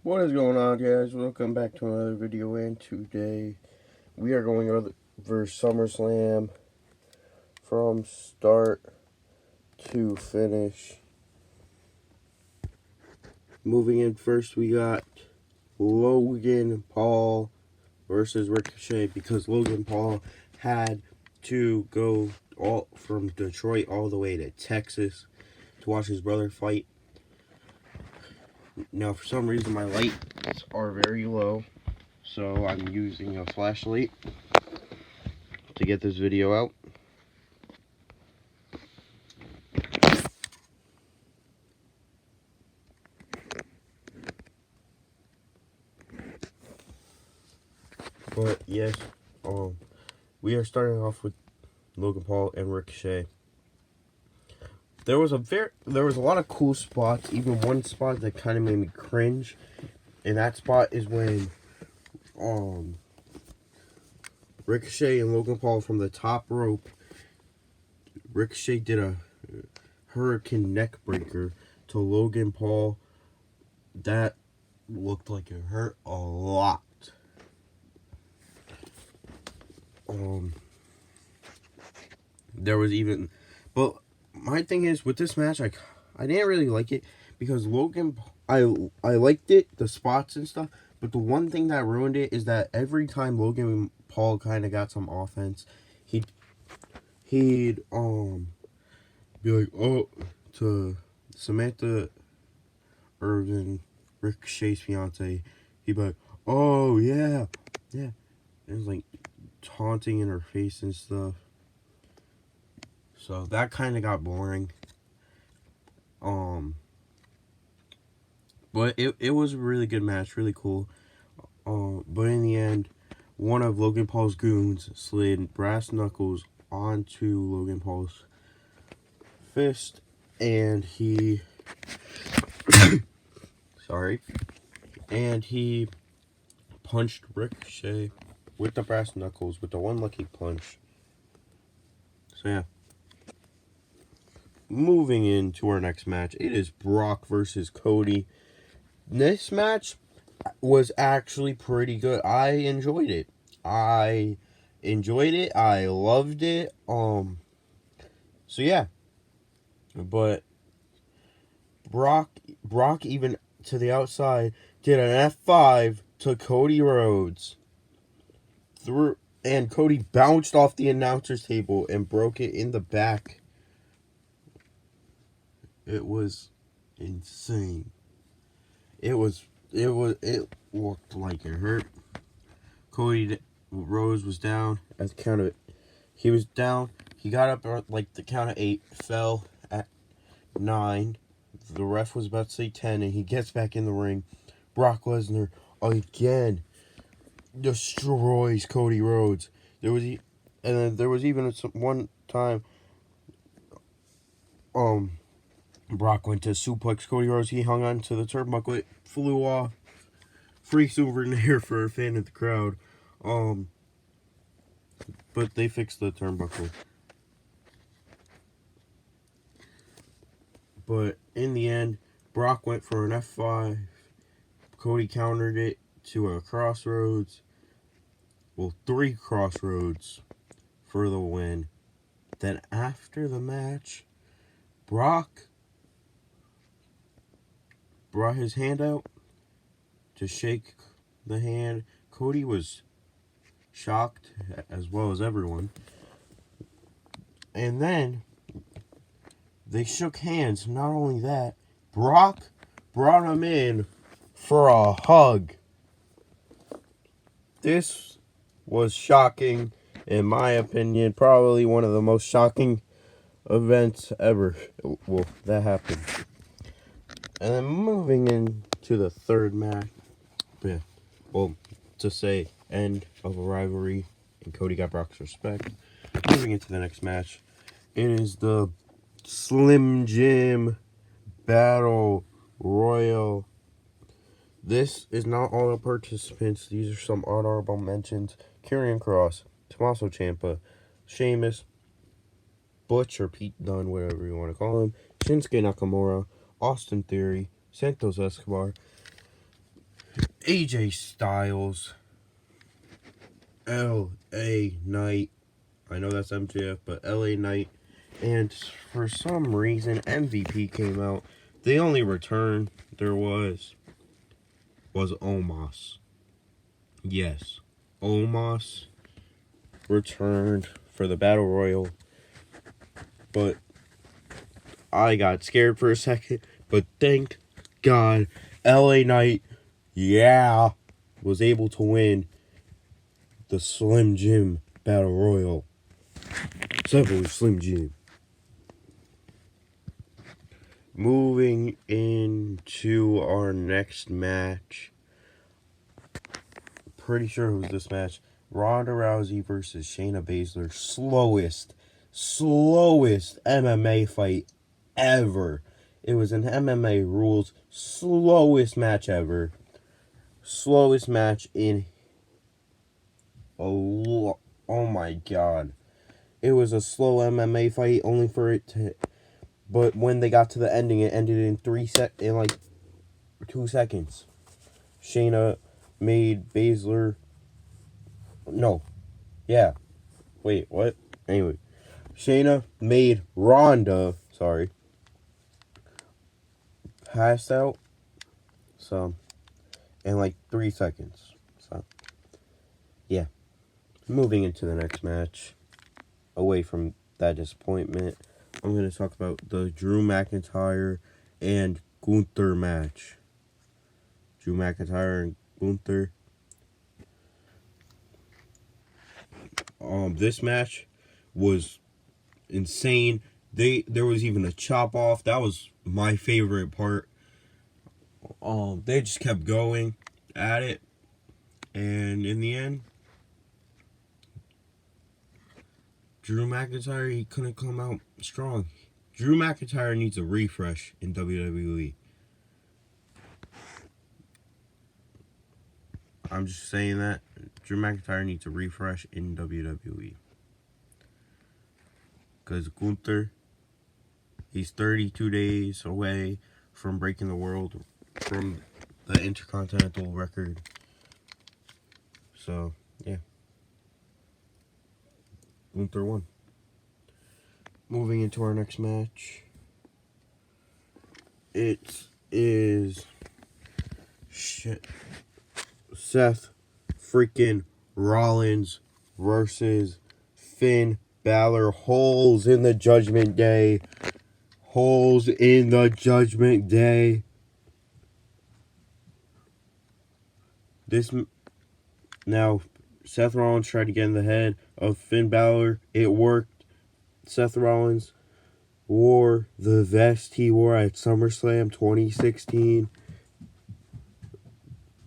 What is going on, guys? Welcome back to another video, and today we are going over SummersLam from start to finish. Moving in first, we got Logan Paul versus Ricochet, because Logan Paul had to go all from Detroit all the way to Texas to watch his brother fight. Now, for some reason, my lights are very low, so I'm using a flashlight to get this video out. But yes, we are starting off with Logan Paul and Ricochet. There was a lot of cool spots. Even one spot that kind of made me cringe, and that spot is when Ricochet and Logan Paul from the top rope. Ricochet did a hurricane neck breaker to Logan Paul. That looked like it hurt a lot. There was even, but my thing is with this match, I didn't really like it because I liked it, the spots and stuff, but the one thing that ruined it is that every time Logan Paul kind of got some offense, he'd be like, oh, to Samantha Irvin, Ricochet's fiance, he'd be like, oh yeah, yeah. It was like taunting in her face and stuff. So that kind of got boring. But it was a really good match, really cool. But in the end, one of Logan Paul's goons slid brass knuckles onto Logan Paul's fist, and he he punched Ricochet with the brass knuckles with the one lucky punch. So yeah. Moving into our next match, it is Brock versus Cody. This match was actually pretty good. I enjoyed it. I loved it. So yeah. But Brock even to the outside did an F5 to Cody Rhodes. And Cody bounced off the announcer's table and broke it in the back. It was insane. It looked like it hurt. Cody Rhodes was down at the count of it. He was down. He got up at like the count of 8, fell at 9. The ref was about to say 10, and he gets back in the ring. Brock Lesnar again destroys Cody Rhodes. There was even one time Brock went to suplex Cody Rhodes. He hung on to the turnbuckle. It flew off. Free souvenir for a fan of the crowd. But they fixed the turnbuckle. But in the end, Brock went for an F5. Cody countered it to a crossroads. Well, 3 crossroads for the win. Then after the match, Brock brought his hand out to shake the hand. Cody was shocked, as well as everyone. And then they shook hands. Not only that, Brock brought him in for a hug. This was shocking, in my opinion. Probably one of the most shocking events ever. Well, that happened. And then moving into the third match, well, to say end of a rivalry, and Cody got Brock's respect. Moving into the next match, it is the Slim Jim Battle Royal. This is not all the participants. These are some honorable mentions: Karrion Kross, Tommaso Ciampa, Sheamus, Butch or Pete Dunne, whatever you want to call him, Shinsuke Nakamura, Austin Theory, Santos Escobar, AJ Styles, LA Knight. I know that's MJF, but LA Knight. And for some reason, MVP came out. The only return there was Omos. Yes, Omos returned for the Battle Royal. But I got scared for a second. But thank God, LA Knight, was able to win the Slim Jim Battle Royal. Simple Slim Jim. Moving into our next match. Pretty sure it was this match. Ronda Rousey versus Shayna Baszler. Slowest MMA fight ever. It was an MMA rules slowest match ever. Slowest match in oh my god. It was a slow MMA fight only for it to, but when they got to the ending, it ended in 2 seconds. Shayna made Baszler. No. Yeah. Wait, what? Anyway. Shayna made Ronda. Sorry. Passed out. So. In 3 seconds. So. Yeah. Moving into the next match. Away from that disappointment. I'm going to talk about the Drew McIntyre and Gunther match. Drew McIntyre and Gunther. This match was insane. There was even a chop off. That was my favorite part. They just kept going at it, and in the end, Drew McIntyre, he couldn't come out strong. Drew McIntyre needs a refresh in WWE. I'm just saying that. Drew McIntyre needs a refresh in WWE. Because Gunther, he's 32 days away from breaking the world, from the Intercontinental record. So, yeah. Gunther won. Moving into our next match. It is Seth freaking Rollins versus Finn Balor. Holes in the Judgment Day. Holes in the Judgment Day. Now, Seth Rollins tried to get in the head of Finn Balor. It worked. Seth Rollins wore the vest he wore at SummerSlam 2016.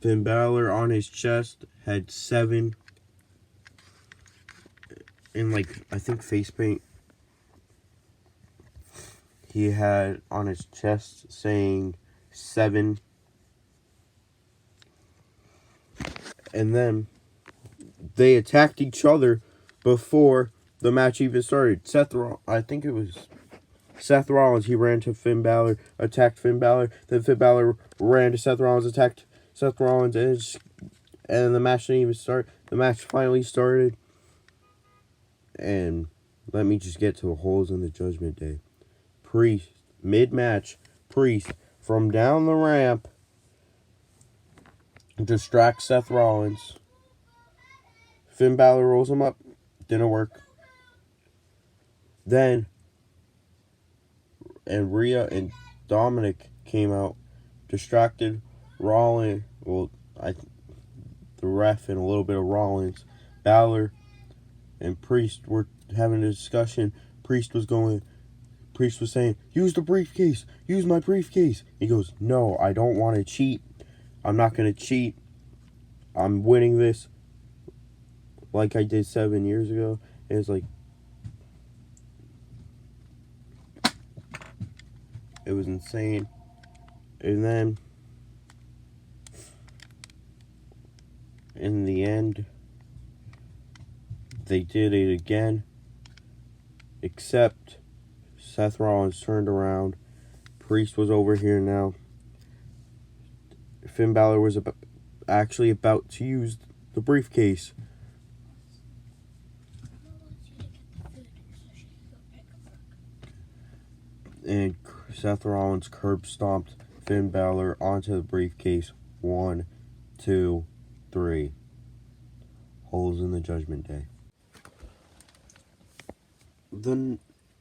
Finn Balor on his chest had 7 in I think face paint. He had on his chest saying 7. And then they attacked each other before the match even started. I think it was Seth Rollins. He ran to Finn Balor, attacked Finn Balor. Then Finn Balor ran to Seth Rollins, attacked Seth Rollins, and the match didn't even start. The match finally started. And let me just get to the holes in the Judgment Day. Priest, mid-match, Priest, from down the ramp, distracts Seth Rollins. Finn Balor rolls him up. Didn't work. Then, and Rhea and Dominic came out, distracted Rollins. Well, the ref and a little bit of Rollins. Balor and Priest were having a discussion. Priest was saying, use the briefcase. Use my briefcase. He goes, no, I don't want to cheat. I'm not going to cheat. I'm winning this like I did 7 years ago. And it's it was insane. And then, in the end, they did it again. Except Seth Rollins turned around. Priest was over here now. Finn Balor was actually about to use the briefcase. And Seth Rollins curb stomped Finn Balor onto the briefcase. 1, 2, 3. Holes in the Judgment Day. The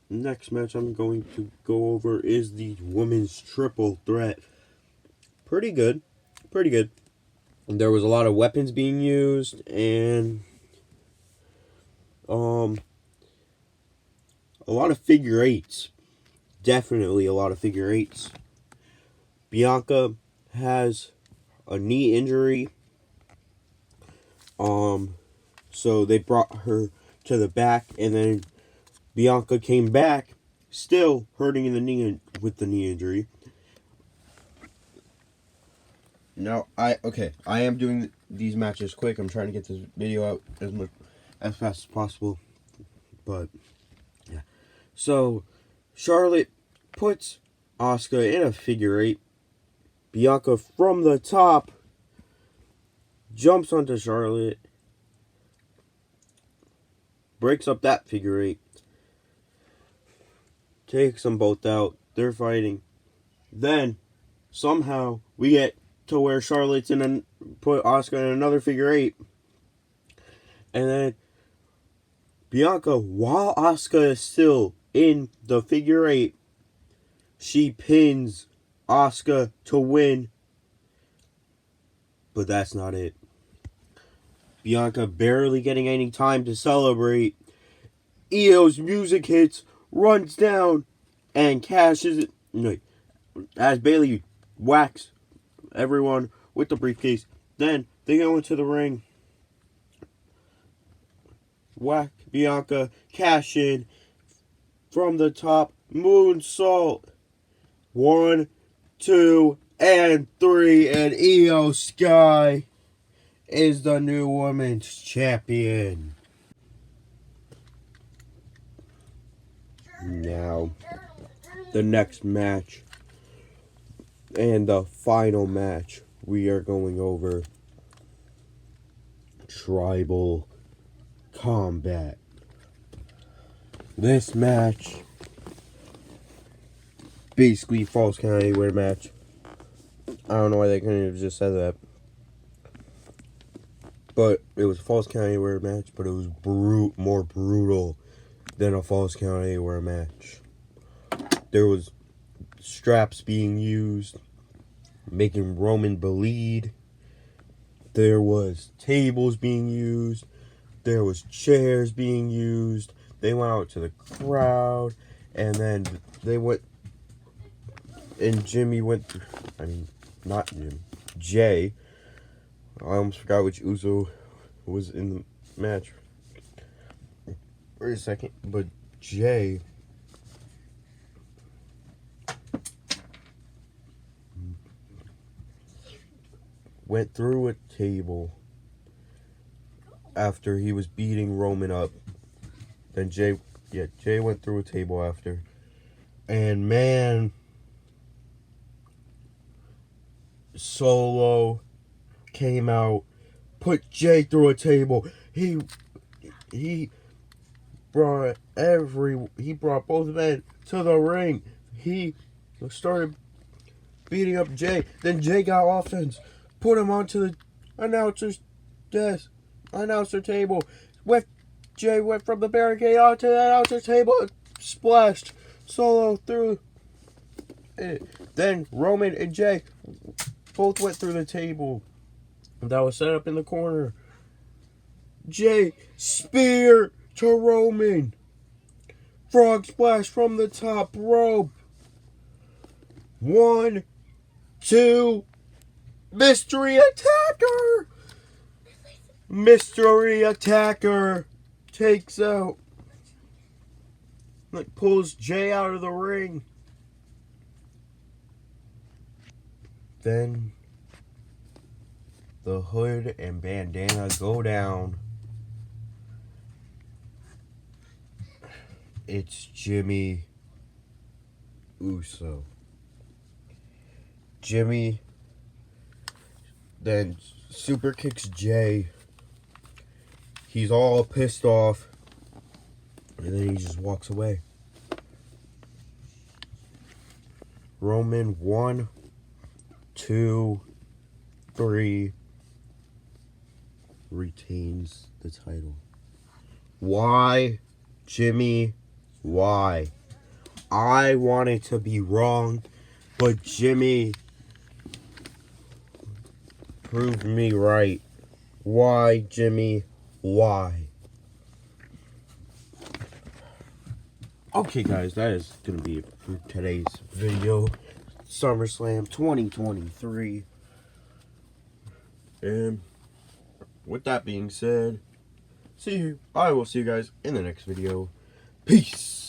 next match I'm going to go over is the women's triple threat. Pretty good. Pretty good. There was a lot of weapons being used, and a lot of figure eights. Definitely a lot of figure eights. Bianca has a knee injury. So they brought her to the back, and then Bianca came back, still hurting in the knee with the knee injury. Now I am doing these matches quick. I'm trying to get this video out as fast as possible. But yeah. So Charlotte puts Asuka in a figure eight. Bianca from the top jumps onto Charlotte, breaks up that figure eight, takes them both out. They're fighting. Then somehow we get to where Charlotte's put Asuka in another figure eight, and then Bianca, while Asuka is still in the figure eight, she pins Asuka to win. But that's not it. Bianca barely getting any time to celebrate. Io's music hits, runs down, and cashes it. No, as Bayley whacks everyone with the briefcase. Then they go into the ring. Whack Bianca, cash in from the top, moonsault. 1, 2, and 3, and Io Sky is the new women's champion. Now, the next match and the final match, we are going over Tribal Combat. This match, basically false count anywhere match. I don't know why they couldn't have just said that. But it was a false count anywhere match, but it was more brutal than a false count anywhere match. There was straps being used, making Roman bleed. There was tables being used. There was chairs being used. They went out to the crowd, and then they went, and Jimmy went through, not Jim, Jay. I almost forgot which Uso was in the match. Wait a second, but Jay went through a table after he was beating Roman up. Then Jay went through a table after. And man, Solo came out, put Jay through a table. He brought both men to the ring. He started beating up Jay. Then Jay got offense, put him onto the announcer's desk, announcer table. Jay went from the barricade onto the announcer table, splashed Solo through it. Then Roman and Jay both went through the table that was set up in the corner. Jay spear to Roman. Frog splash from the top rope. 1, 2, mystery attacker. Mystery attacker takes out, pulls Jay out of the ring. Then the hood and bandana go down. It's Jimmy Uso. Jimmy Then super kicks Jay. He's all pissed off. And then he just walks away. Roman 1, 2, 3 retains the title. Why, Jimmy? Why? I wanted to be wrong, but Jimmy proved me right. Why, Jimmy? Why? Okay, guys, that is going to be it for today's video. SummerSlam 2023. And with that being said, I will see you guys in the next video. Peace.